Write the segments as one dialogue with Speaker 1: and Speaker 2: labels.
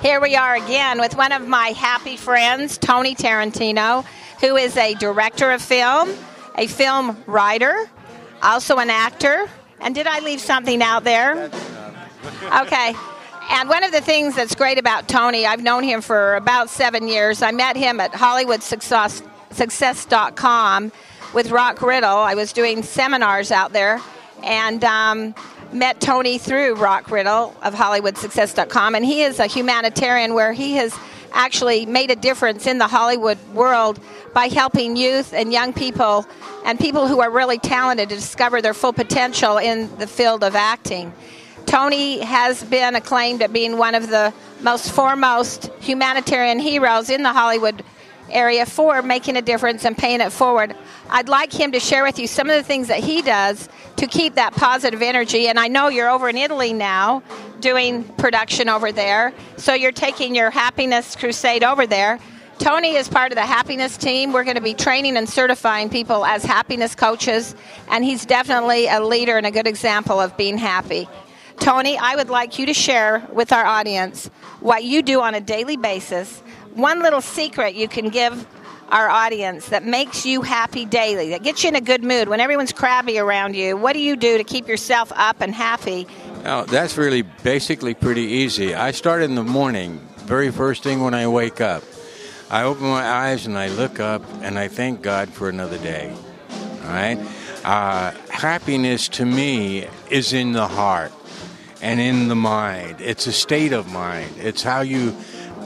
Speaker 1: Here we are again with one of my happy friends, Tony Tarantino, who is a director of film, a film writer, also an actor. And did I leave something out there? Okay. And one of the things that's great about Tony, I've known him for about 7 years. I met him at HollywoodSuccess.com with Rock Riddle. I was doing seminars out there and met Tony through Rock Riddle of HollywoodSuccess.com. And he is a humanitarian where he has actually made a difference in the Hollywood world by helping youth and young people and people who are really talented to discover their full potential in the field of acting. Tony has been acclaimed at being one of the most foremost humanitarian heroes in the Hollywood area for making a difference and paying it forward. I'd like him to share with you some of the things that he does to keep that positive energy. And I know you're over in Italy now doing production over there, so you're taking your happiness crusade over there. Tony is part of the happiness team. We're going to be training and certifying people as happiness coaches, and he's definitely a leader and a good example of being happy. Tony, I would like you to share with our audience what you do on a daily basis, one little secret you can give our audience that makes you happy daily, that gets you in a good mood when everyone's crabby around you. What do you do to keep yourself up and happy?
Speaker 2: Oh, that's really basically pretty easy. I start in the morning, very first thing when I wake up. I open my eyes and I look up and I thank God for another day. All right? Happiness to me is in the heart and in the mind. It's a state of mind. It's how you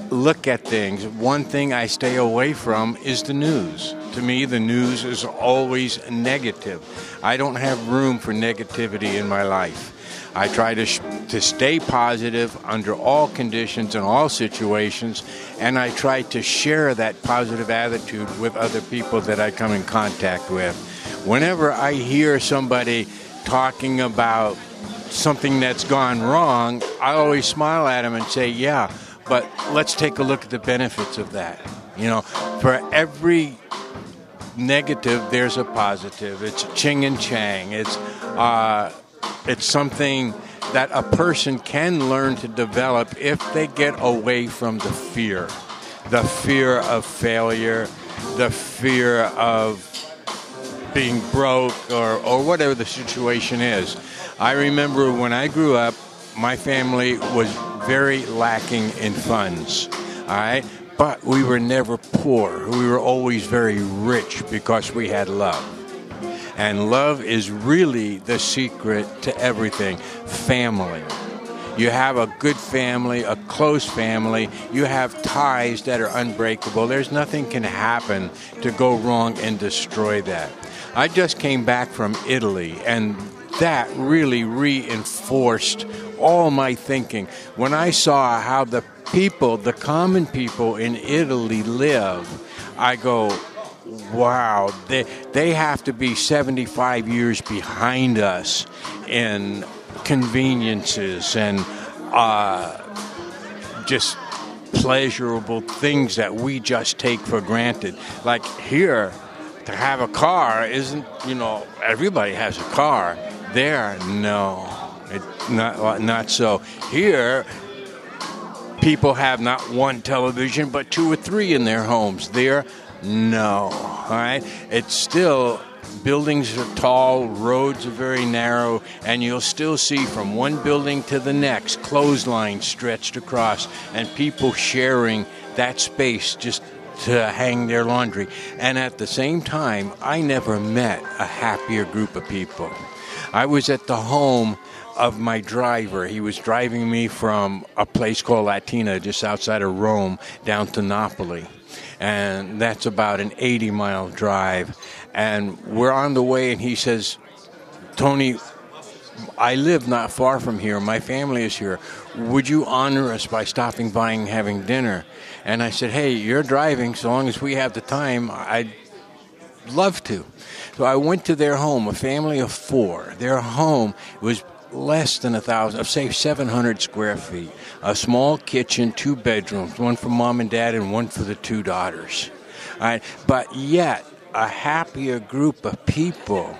Speaker 2: look at things. One thing I stay away from is the news. To me, the news is always negative. I don't have room for negativity in my life. I try to stay positive under all conditions and all situations, and I try to share that positive attitude with other people that I come in contact with. Whenever I hear somebody talking about something that's gone wrong, I always smile at them and say, yeah, but let's take a look at the benefits of that. You know, for every negative, there's a positive. It's ching and chang. It's something that a person can learn to develop if they get away from the fear of failure, the fear of being broke, or whatever the situation is. I remember when I grew up, my family was very lacking in funds, all right? But we were never poor. We were always very rich because we had love. And love is really the secret to everything. Family. You have a good family, a close family. You have ties that are unbreakable. There's nothing can happen to go wrong and destroy that. I just came back from Italy, and that really reinforced all my thinking. When I saw how the people, the common people in Italy live, I go, wow, they have to be 75 years behind us in conveniences and just pleasurable things that we just take for granted. Like here, to have a car isn't, everybody has a car. There, no, not so. Here, people have not one television, but 2 or 3 in their homes. There, no. All right? It's still, buildings are tall, roads are very narrow, and you'll still see from one building to the next clotheslines stretched across and people sharing that space just to hang their laundry. And at the same time, I never met a happier group of people. I was at the home of my driver. He was driving me from a place called Latina, just outside of Rome, down to Napoli. And that's about an 80-mile drive. And we're on the way, and he says, Tony, I live not far from here. My family is here. Would you honor us by stopping by and having dinner? And I said, hey, you're driving. So long as we have the time, I'd love to. So I went to their home, a family of 4. Their home was less than 1,000, say 700 square feet. A small kitchen, 2 bedrooms, one for mom and dad and one for the 2 daughters. All right, but yet a happier group of people,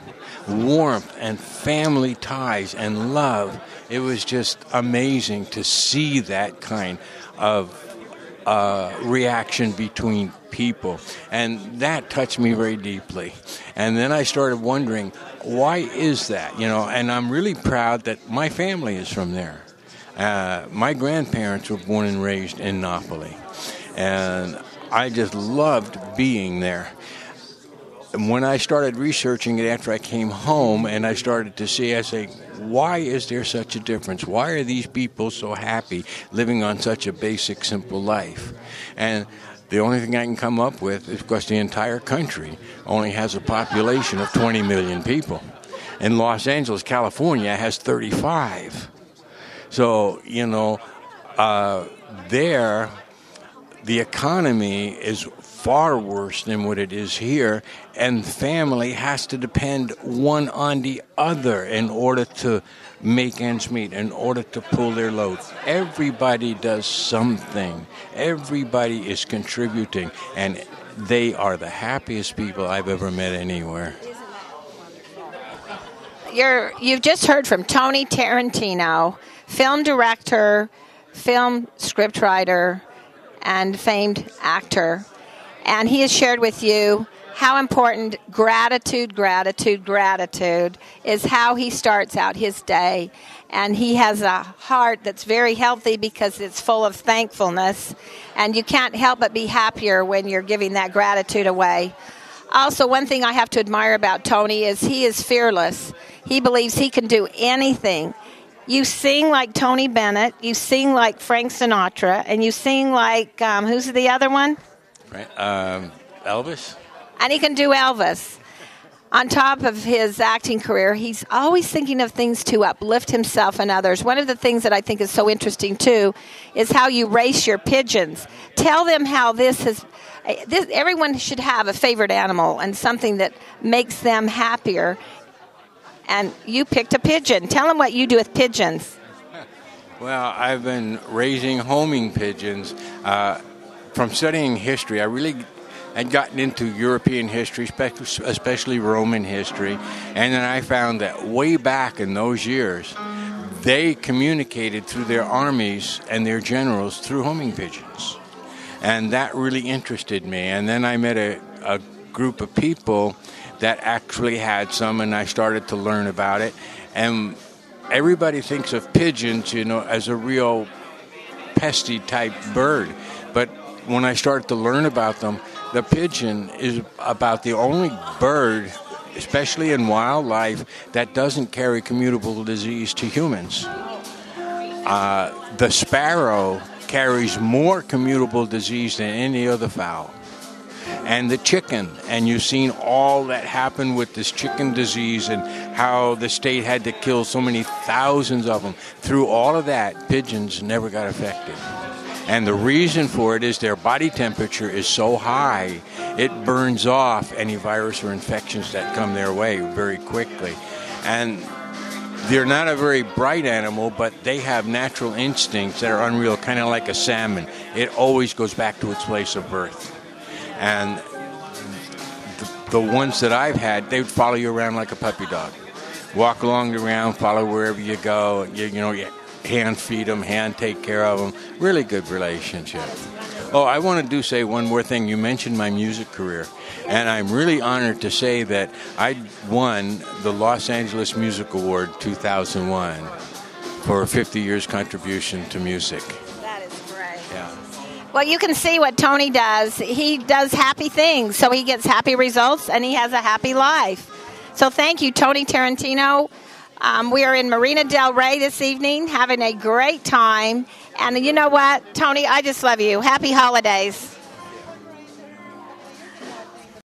Speaker 2: warmth and family ties and love. It was just amazing to see that kind of reaction between people, and that touched me very deeply. And then I started wondering, why is that? And I'm really proud that my family is from there. My grandparents were born and raised in Napoli, and I just loved being there. And when I started researching it after I came home and I started to see, I say, why is there such a difference? Why are these people so happy living on such a basic, simple life? And the only thing I can come up with is because the entire country only has a population of 20 million people. And Los Angeles, California has 35. So, there, the economy is far worse than what it is here, and family has to depend one on the other in order to make ends meet, in order to pull their load. Everybody does something. Everybody is contributing, and they are the happiest people I've ever met anywhere.
Speaker 1: You've just heard from Tony Tarantino, film director, film scriptwriter, and famed actor. And he has shared with you how important gratitude is, how he starts out his day. And he has a heart that's very healthy because it's full of thankfulness. And you can't help but be happier when you're giving that gratitude away. Also, one thing I have to admire about Tony is he is fearless. He believes he can do anything. You sing like Tony Bennett, you sing like Frank Sinatra, and you sing like, who's the other one?
Speaker 2: Elvis.
Speaker 1: And he can do Elvis. On top of his acting career, he's always thinking of things to uplift himself and others. One of the things that I think is so interesting, too, is how you race your pigeons. Tell them how everyone should have a favorite animal and something that makes them happier. And you picked a pigeon. Tell them what you do with pigeons.
Speaker 2: Well, I've been raising homing pigeons. From studying history, I really had gotten into European history, especially Roman history, and then I found that way back in those years, they communicated through their armies and their generals through homing pigeons. And that really interested me. And then I met a group of people that actually had some, and I started to learn about it. And everybody thinks of pigeons, as a real pesty type bird. But when I started to learn about them, the pigeon is about the only bird, especially in wildlife, that doesn't carry communicable disease to humans. The sparrow carries more communicable disease than any other fowl. And the chicken, and you've seen all that happen with this chicken disease and how the state had to kill so many thousands of them. Through all of that, pigeons never got affected. And the reason for it is their body temperature is so high, it burns off any virus or infections that come their way very quickly. And they're not a very bright animal, but they have natural instincts that are unreal, kind of like a salmon. It always goes back to its place of birth. And the ones that I've had, they would follow you around like a puppy dog. Walk along the ground, follow wherever you go, you hand feed them, hand take care of them. Really good relationship. Oh, I want to say one more thing. You mentioned my music career, and I'm really honored to say that I won the Los Angeles Music Award 2001 for 50 years contribution to music.
Speaker 1: That is great.
Speaker 2: Yeah.
Speaker 1: Well, you can see what Tony does. He does happy things, so he gets happy results, and he has a happy life. So thank you, Tony Tarantino. We are in Marina Del Rey this evening, having a great time. And you know what, Tony, I just love you. Happy holidays.